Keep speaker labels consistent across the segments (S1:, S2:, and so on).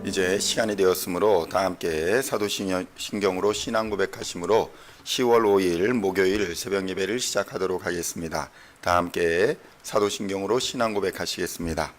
S1: 이제 시간이 되었으므로 다 함께 사도신경으로 신앙 고백하심으로 10월 5일 목요일 새벽 예배를 시작하도록 하겠습니다. 다 함께 사도신경으로 신앙 고백하시겠습니다.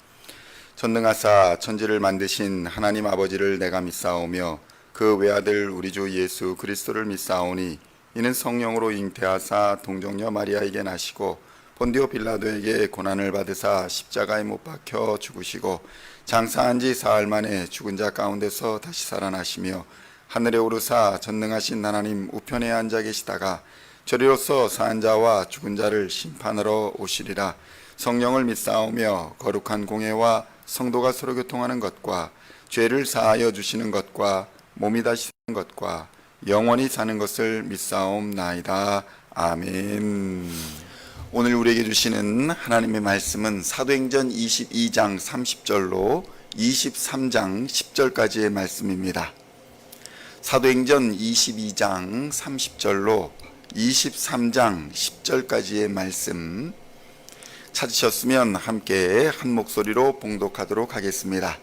S1: 전능하사 천지를 만드신 하나님 아버지를 내가 믿사오며 그 외아들 우리 주 예수 그리스도를 믿사오니 이는 성령으로 잉태하사 동정녀 마리아에게 나시고 본디오 빌라도에게 고난을 받으사 십자가에 못 박혀 죽으시고 장사한 지 사흘 만에 죽은 자 가운데서 다시 살아나시며 하늘에 오르사 전능하신 하나님 우편에 앉아 계시다가 저리로서 사한 자와 죽은 자를 심판하러 오시리라. 성령을 믿사오며 거룩한 공예와 성도가 서로 교통하는 것과 죄를 사하여 주시는 것과 몸이 다시 사는 것과 영원히 사는 것을 믿사옵나이다. 아멘. 오늘 우리에게 주시는 하나님의 말씀은 사도행전 22장 30절로 23장 10절까지의 말씀입니다. 사도행전 22장 30절로 23장 10절까지의 말씀 찾으셨으면 함께 한 목소리로 봉독하도록 하겠습니다.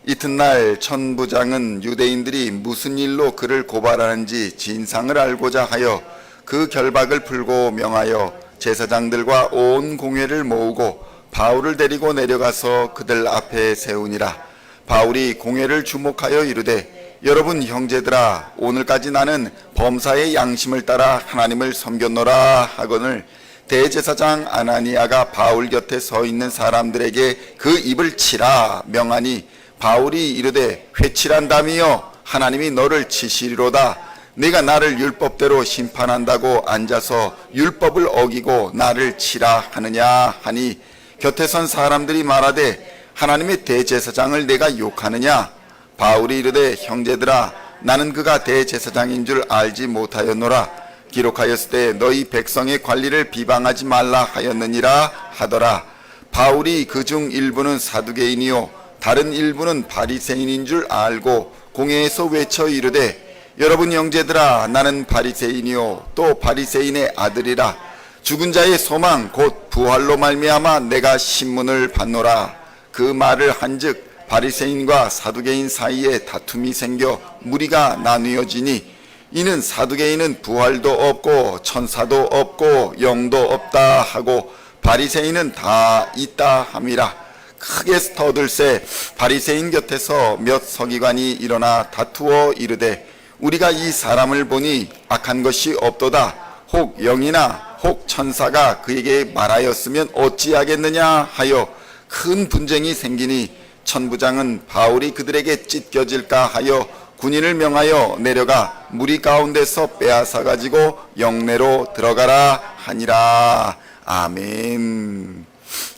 S1: 이튿날 천부장은 유대인들이 무슨 일로 그를 고발하는지 진상을 알고자 하여 그 결박을 풀고 명하여 제사장들과 온 공회를 모으고 바울을 데리고 내려가서 그들 앞에 세우니라. 바울이 공회를 주목하여 이르되 여러분 형제들아, 오늘까지 나는 범사의 양심을 따라 하나님을 섬겼노라 하거늘 대제사장 아나니아가 바울 곁에 서 있는 사람들에게 그 입을 치라 명하니 바울이 이르되 회칠한다미여 하나님이 너를 치시리로다. 네가 나를 율법대로 심판한다고 앉아서 율법을 어기고 나를 치라 하느냐 하니 곁에 선 사람들이 말하되 하나님의 대제사장을 내가 욕하느냐. 바울이 이르되 형제들아, 나는 그가 대제사장인 줄 알지 못하였노라. 기록하였을 때 너희 백성의 관리를 비방하지 말라 하였느니라 하더라. 바울이 그중 일부는 사두개인이요 다른 일부는 바리새인인 줄 알고 공회에서 외쳐 이르되 여러분 형제들아, 나는 바리새인이요 또 바리새인의 아들이라. 죽은 자의 소망 곧 부활로 말미암아 내가 신문을 받노라. 그 말을 한즉 바리새인과 사두개인 사이에 다툼이 생겨 무리가 나뉘어지니 이는 사두개인은 부활도 없고 천사도 없고 영도 없다 하고 바리새인은 다 있다 함이라. 크게 터들새 바리새인 곁에서 몇 서기관이 일어나 다투어 이르되 우리가 이 사람을 보니 악한 것이 없도다. 혹 영이나 혹 천사가 그에게 말하였으면 어찌하겠느냐 하여 큰 분쟁이 생기니 천부장은 바울이 그들에게 찢겨질까 하여 군인을 명하여 내려가 무리 가운데서 빼앗아 가지고 영내로 들어가라 하니라. 아멘.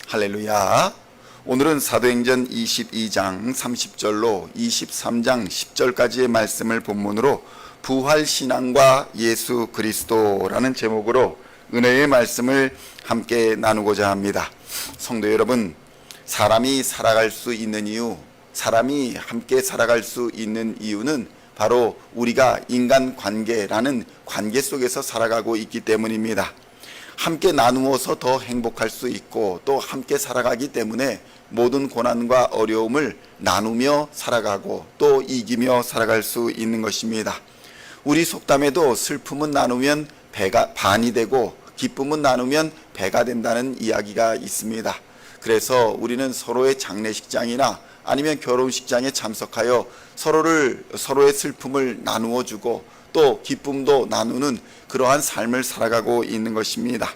S1: 할렐루야. 오늘은 사도행전 22장 30절로 23장 10절까지의 말씀을 본문으로 부활신앙과 예수 그리스도라는 제목으로 은혜의 말씀을 함께 나누고자 합니다. 성도 여러분, 사람이 살아갈 수 있는 이유, 사람이 함께 살아갈 수 있는 이유는 바로 우리가 인간관계라는 관계 속에서 살아가고 있기 때문입니다. 함께 나누어서 더 행복할 수 있고 또 함께 살아가기 때문에 모든 고난과 어려움을 나누며 살아가고 또 이기며 살아갈 수 있는 것입니다. 우리 속담에도 슬픔은 나누면 배가 반이 되고 기쁨은 나누면 배가 된다는 이야기가 있습니다. 그래서 우리는 서로의 장례식장이나 아니면 결혼식장에 참석하여 서로의 슬픔을 나누어 주고 또 기쁨도 나누는 그러한 삶을 살아가고 있는 것입니다.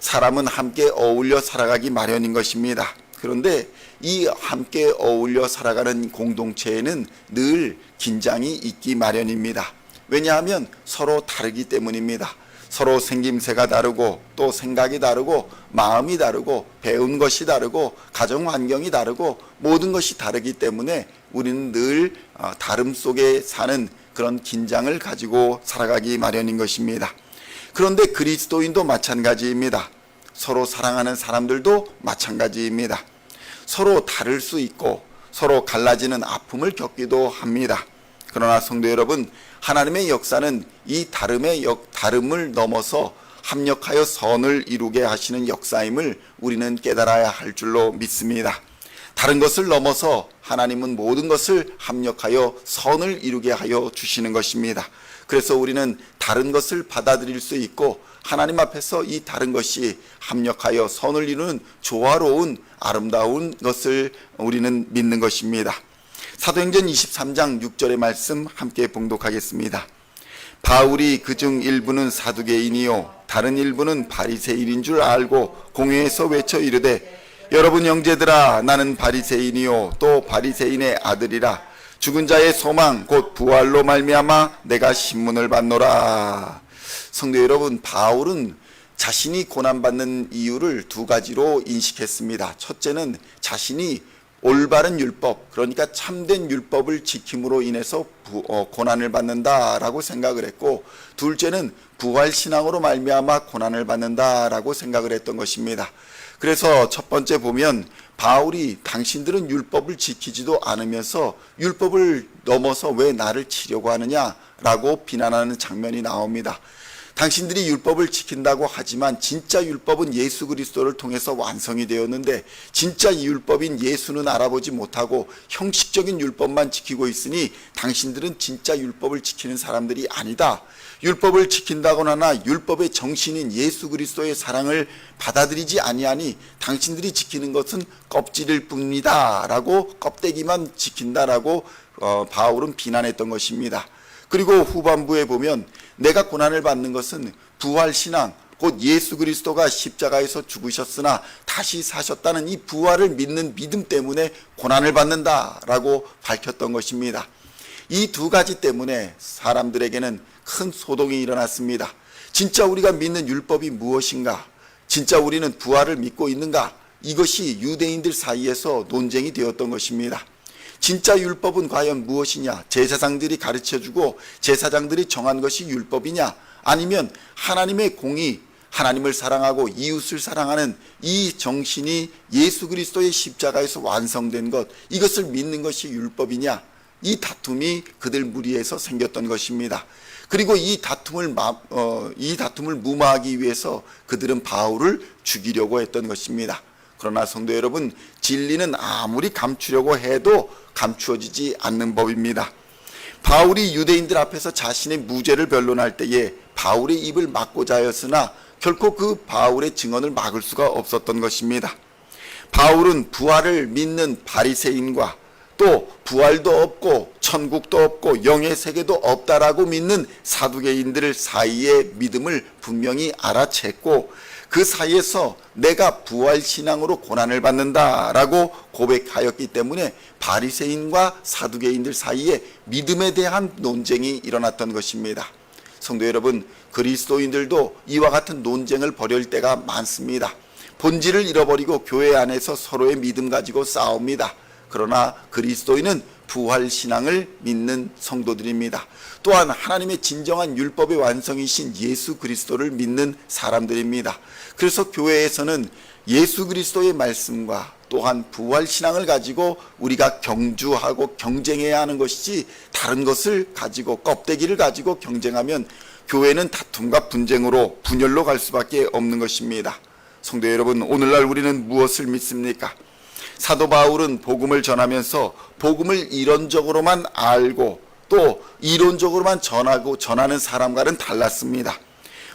S1: 사람은 함께 어울려 살아가기 마련인 것입니다. 그런데 이 함께 어울려 살아가는 공동체에는 늘 긴장이 있기 마련입니다. 왜냐하면 서로 다르기 때문입니다. 서로 생김새가 다르고 또 생각이 다르고 마음이 다르고 배운 것이 다르고 가정 환경이 다르고 모든 것이 다르기 때문에 우리는 늘 다름 속에 사는 그런 긴장을 가지고 살아가기 마련인 것입니다. 그런데 그리스도인도 마찬가지입니다. 서로 사랑하는 사람들도 마찬가지입니다. 서로 다를 수 있고 서로 갈라지는 아픔을 겪기도 합니다. 그러나 성도 여러분, 하나님의 역사는 이 다름을 넘어서 합력하여 선을 이루게 하시는 역사임을 우리는 깨달아야 할 줄로 믿습니다. 다른 것을 넘어서 하나님은 모든 것을 합력하여 선을 이루게 하여 주시는 것입니다. 그래서 우리는 다른 것을 받아들일 수 있고 하나님 앞에서 이 다른 것이 합력하여 선을 이루는 조화로운 아름다운 것을 우리는 믿는 것입니다. 사도행전 23장 6절의 말씀 함께 봉독하겠습니다. 바울이 그중 일부는 사두개인이요 다른 일부는 바리새인인 줄 알고 공회에서 외쳐 이르되 여러분 형제들아 나는 바리새인이요 또 바리새인의 아들이라 죽은 자의 소망 곧 부활로 말미암아 내가 신문을 받노라. 성도 여러분, 바울은 자신이 고난받는 이유를 두 가지로 인식했습니다. 첫째는 자신이 올바른 율법, 그러니까 참된 율법을 지킴으로 인해서 고난을 받는다라고 생각을 했고, 둘째는 부활신앙으로 말미암아 고난을 받는다라고 생각을 했던 것입니다. 그래서 첫 번째 보면 바울이 당신들은 율법을 지키지도 않으면서 율법을 넘어서 왜 나를 치려고 하느냐라고 비난하는 장면이 나옵니다. 당신들이 율법을 지킨다고 하지만 진짜 율법은 예수 그리스도를 통해서 완성이 되었는데 진짜 이 율법인 예수는 알아보지 못하고 형식적인 율법만 지키고 있으니 당신들은 진짜 율법을 지키는 사람들이 아니다. 율법을 지킨다고는 하나 율법의 정신인 예수 그리스도의 사랑을 받아들이지 아니하니 당신들이 지키는 것은 껍질일 뿐이다 라고 껍데기만 지킨다라고 바울은 비난했던 것입니다. 그리고 후반부에 보면 내가 고난을 받는 것은 부활신앙 곧 예수 그리스도가 십자가에서 죽으셨으나 다시 사셨다는 이 부활을 믿는 믿음 때문에 고난을 받는다라고 밝혔던 것입니다. 이 두 가지 때문에 사람들에게는 큰 소동이 일어났습니다. 진짜 우리가 믿는 율법이 무엇인가? 진짜 우리는 부활을 믿고 있는가? 이것이 유대인들 사이에서 논쟁이 되었던 것입니다. 진짜 율법은 과연 무엇이냐? 제사장들이 가르쳐주고 제사장들이 정한 것이 율법이냐? 아니면 하나님의 공의, 하나님을 사랑하고 이웃을 사랑하는 이 정신이 예수 그리스도의 십자가에서 완성된 것, 이것을 믿는 것이 율법이냐? 이 다툼이 그들 무리에서 생겼던 것입니다. 그리고 이 다툼을 무마하기 위해서 그들은 바울을 죽이려고 했던 것입니다. 그러나 성도 여러분, 진리는 아무리 감추려고 해도 감추어지지 않는 법입니다. 바울이 유대인들 앞에서 자신의 무죄를 변론할 때에 바울의 입을 막고자 하였으나 결코 그 바울의 증언을 막을 수가 없었던 것입니다. 바울은 부활을 믿는 바리새인과 또 부활도 없고 천국도 없고 영의 세계도 없다라고 믿는 사두개인들 사이의 믿음을 분명히 알아챘고 그 사이에서 내가 부활신앙으로 고난을 받는다라고 고백하였기 때문에 바리새인과 사두개인들 사이에 믿음에 대한 논쟁이 일어났던 것입니다. 성도 여러분, 그리스도인들도 이와 같은 논쟁을 벌일 때가 많습니다. 본질을 잃어버리고 교회 안에서 서로의 믿음 가지고 싸웁니다. 그러나 그리스도인은 부활신앙을 믿는 성도들입니다. 또한 하나님의 진정한 율법의 완성이신 예수 그리스도를 믿는 사람들입니다. 그래서 교회에서는 예수 그리스도의 말씀과 또한 부활신앙을 가지고 우리가 경주하고 경쟁해야 하는 것이지 다른 것을 가지고 껍데기를 가지고 경쟁하면 교회는 다툼과 분쟁으로 분열로 갈 수밖에 없는 것입니다. 성도 여러분, 오늘날 우리는 무엇을 믿습니까? 사도 바울은 복음을 전하면서 복음을 이론적으로만 알고 또 이론적으로만 전하는 사람과는 달랐습니다.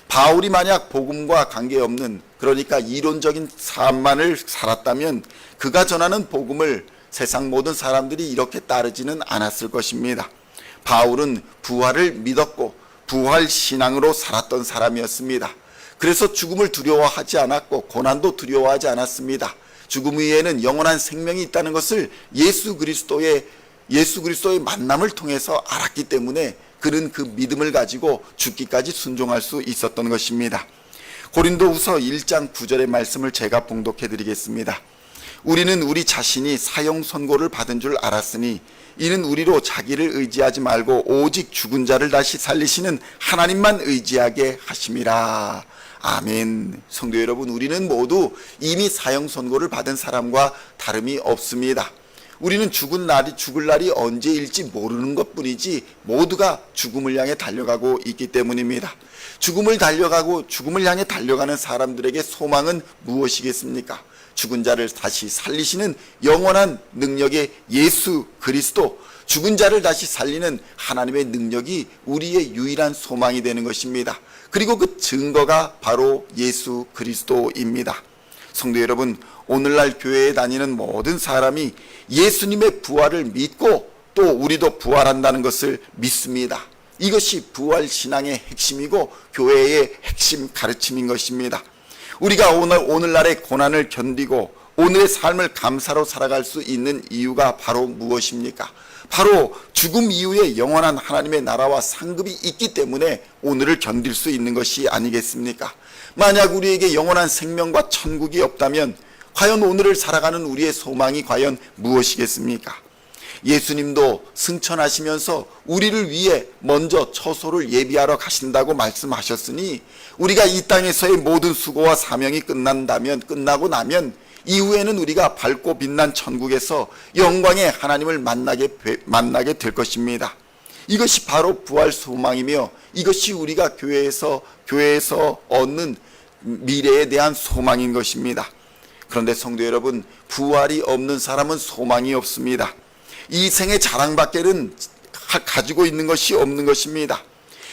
S1: 바울이 만약 복음과 관계없는, 그러니까 이론적인 삶만을 살았다면 그가 전하는 복음을 세상 모든 사람들이 이렇게 따르지는 않았을 것입니다. 바울은 부활을 믿었고 부활 신앙으로 살았던 사람이었습니다. 그래서 죽음을 두려워하지 않았고 고난도 두려워하지 않았습니다. 죽음 위에는 영원한 생명이 있다는 것을 예수 그리스도의 만남을 통해서 알았기 때문에 그는 그 믿음을 가지고 죽기까지 순종할 수 있었던 것입니다. 고린도후서 1장 9절의 말씀을 제가 봉독해 드리겠습니다. 우리는 우리 자신이 사형 선고를 받은 줄 알았으니 이는 우리로 자기를 의지하지 말고 오직 죽은 자를 다시 살리시는 하나님만 의지하게 하심이라. 아멘. 성도 여러분, 우리는 모두 이미 사형 선고를 받은 사람과 다름이 없습니다. 우리는 죽을 날이 언제일지 모르는 것뿐이지 모두가 죽음을 향해 달려가고 있기 때문입니다. 죽음을 향해 달려가는 사람들에게 소망은 무엇이겠습니까? 죽은 자를 다시 살리시는 영원한 능력의 예수 그리스도, 죽은 자를 다시 살리는 하나님의 능력이 우리의 유일한 소망이 되는 것입니다. 그리고 그 증거가 바로 예수 그리스도입니다. 성도 여러분, 오늘날 교회에 다니는 모든 사람이 예수님의 부활을 믿고 또 우리도 부활한다는 것을 믿습니다. 이것이 부활신앙의 핵심이고 교회의 핵심 가르침인 것입니다. 우리가 오늘날의 고난을 견디고 오늘의 삶을 감사로 살아갈 수 있는 이유가 바로 무엇입니까? 바로 죽음 이후에 영원한 하나님의 나라와 상급이 있기 때문에 오늘을 견딜 수 있는 것이 아니겠습니까? 만약 우리에게 영원한 생명과 천국이 없다면 과연 오늘을 살아가는 우리의 소망이 과연 무엇이겠습니까? 예수님도 승천하시면서 우리를 위해 먼저 처소를 예비하러 가신다고 말씀하셨으니 우리가 이 땅에서의 모든 수고와 사명이 끝나고 나면 이후에는 우리가 밝고 빛난 천국에서 영광의 하나님을 만나게 될 것입니다. 이것이 바로 부활 소망이며 이것이 우리가 교회에서 얻는 미래에 대한 소망인 것입니다. 그런데 성도 여러분, 부활이 없는 사람은 소망이 없습니다. 이 생의 자랑밖에는 가지고 있는 것이 없는 것입니다.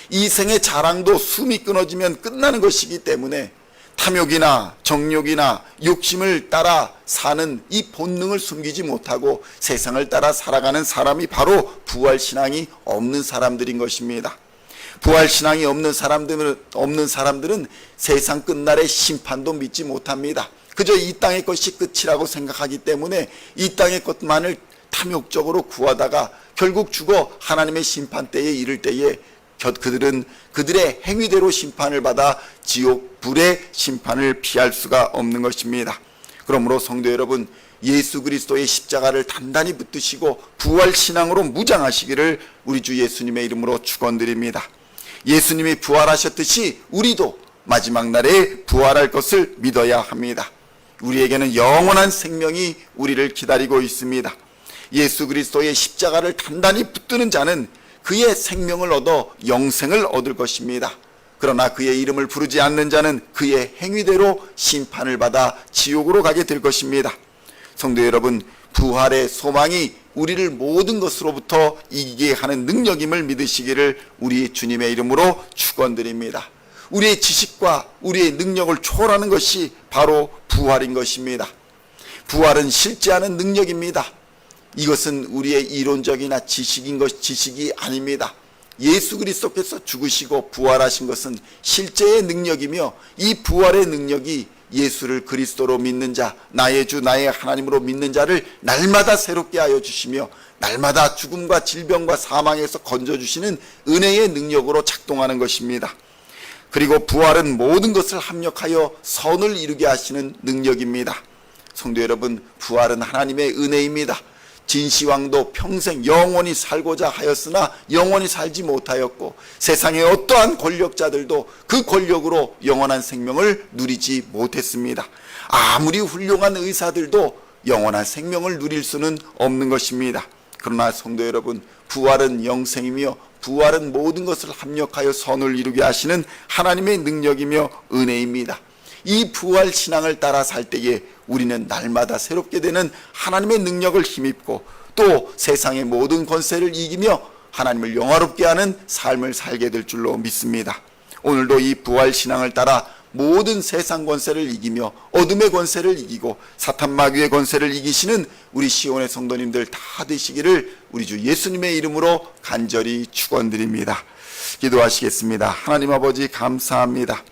S1: 이 생의 자랑도 숨이 끊어지면 끝나는 것이기 때문에 탐욕이나 정욕이나 욕심을 따라 사는 이 본능을 숨기지 못하고 세상을 따라 살아가는 사람이 바로 부활신앙이 없는 사람들인 것입니다. 부활신앙이 없는 사람들은 세상 끝날의 심판도 믿지 못합니다. 그저 이 땅의 것이 끝이라고 생각하기 때문에 이 땅의 것만을 탐욕적으로 구하다가 결국 죽어 하나님의 심판대에 이를 때에 그들은 그들의 행위대로 심판을 받아 지옥 불의 심판을 피할 수가 없는 것입니다. 그러므로 성도 여러분, 예수 그리스도의 십자가를 단단히 붙드시고 부활신앙으로 무장하시기를 우리 주 예수님의 이름으로 축원드립니다. 예수님이 부활하셨듯이 우리도 마지막 날에 부활할 것을 믿어야 합니다. 우리에게는 영원한 생명이 우리를 기다리고 있습니다. 예수 그리스도의 십자가를 단단히 붙드는 자는 그의 생명을 얻어 영생을 얻을 것입니다. 그러나 그의 이름을 부르지 않는 자는 그의 행위대로 심판을 받아 지옥으로 가게 될 것입니다. 성도 여러분, 부활의 소망이 우리를 모든 것으로부터 이기게 하는 능력임을 믿으시기를 우리 주님의 이름으로 축원드립니다. 우리의 지식과 우리의 능력을 초월하는 것이 바로 부활인 것입니다. 부활은 실제하는 능력입니다. 이것은 우리의 이론적이나 지식이 아닙니다. 예수 그리스도께서 죽으시고 부활하신 것은 실제의 능력이며 이 부활의 능력이 예수를 그리스도로 믿는 자, 나의 주 나의 하나님으로 믿는 자를 날마다 새롭게 하여 주시며 날마다 죽음과 질병과 사망에서 건져주시는 은혜의 능력으로 작동하는 것입니다. 그리고 부활은 모든 것을 합력하여 선을 이루게 하시는 능력입니다. 성도 여러분, 부활은 하나님의 은혜입니다. 진시황도 평생 영원히 살고자 하였으나 영원히 살지 못하였고 세상의 어떠한 권력자들도 그 권력으로 영원한 생명을 누리지 못했습니다. 아무리 훌륭한 의사들도 영원한 생명을 누릴 수는 없는 것입니다. 그러나 성도 여러분, 부활은 영생이며 부활은 모든 것을 합력하여 선을 이루게 하시는 하나님의 능력이며 은혜입니다. 이 부활 신앙을 따라 살 때에 우리는 날마다 새롭게 되는 하나님의 능력을 힘입고 또 세상의 모든 권세를 이기며 하나님을 영화롭게 하는 삶을 살게 될 줄로 믿습니다. 오늘도 이 부활 신앙을 따라 모든 세상 권세를 이기며 어둠의 권세를 이기고 사탄 마귀의 권세를 이기시는 우리 시온의 성도님들 다 되시기를 우리 주 예수님의 이름으로 간절히 축원드립니다. 기도하시겠습니다. 하나님 아버지, 감사합니다.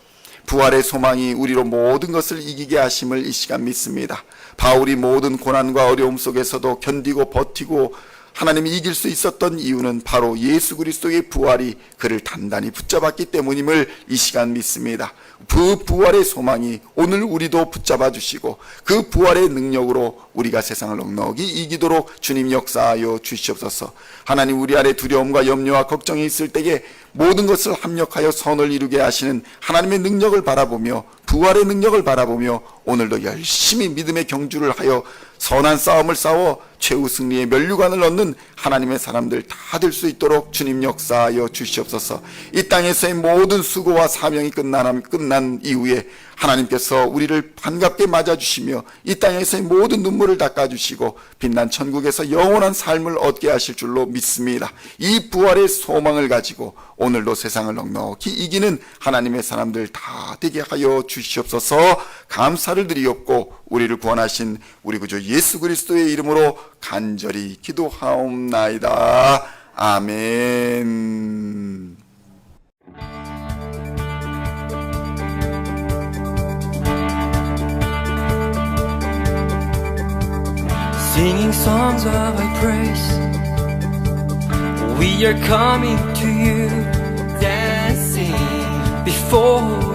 S1: 부활의 소망이 우리로 모든 것을 이기게 하심을 이 시간 믿습니다. 바울이 모든 고난과 어려움 속에서도 견디고 버티고 하나님이 이길 수 있었던 이유는 바로 예수 그리스도의 부활이 그를 단단히 붙잡았기 때문임을 이 시간 믿습니다. 그 부활의 소망이 오늘 우리도 붙잡아 주시고 그 부활의 능력으로 우리가 세상을 넉넉히 이기도록 주님 역사하여 주시옵소서. 하나님, 우리 안에 두려움과 염려와 걱정이 있을 때에 모든 것을 합력하여 선을 이루게 하시는 하나님의 능력을 바라보며 부활의 능력을 바라보며 오늘도 열심히 믿음의 경주를 하여 선한 싸움을 싸워 최후 승리의 면류관을 얻는 하나님의 사람들 다 될 수 있도록 주님 역사하여 주시옵소서. 이 땅에서의 모든 수고와 사명이 끝난 이후에 하나님께서 우리를 반갑게 맞아주시며 이 땅에서의 모든 눈물을 닦아주시고 빛난 천국에서 영원한 삶을 얻게 하실 줄로 믿습니다. 이 부활의 소망을 가지고 오늘도 세상을 넉넉히 이기는 하나님의 사람들 다 되게 하여 주시옵소서. 감사를 드리옵고 우리를 구원하신 우리 구주 예수 그리스도의 이름으로 간절히 기도하옵나이다. 아멘.
S2: Singing songs of thy praise, we are coming to you, dancing before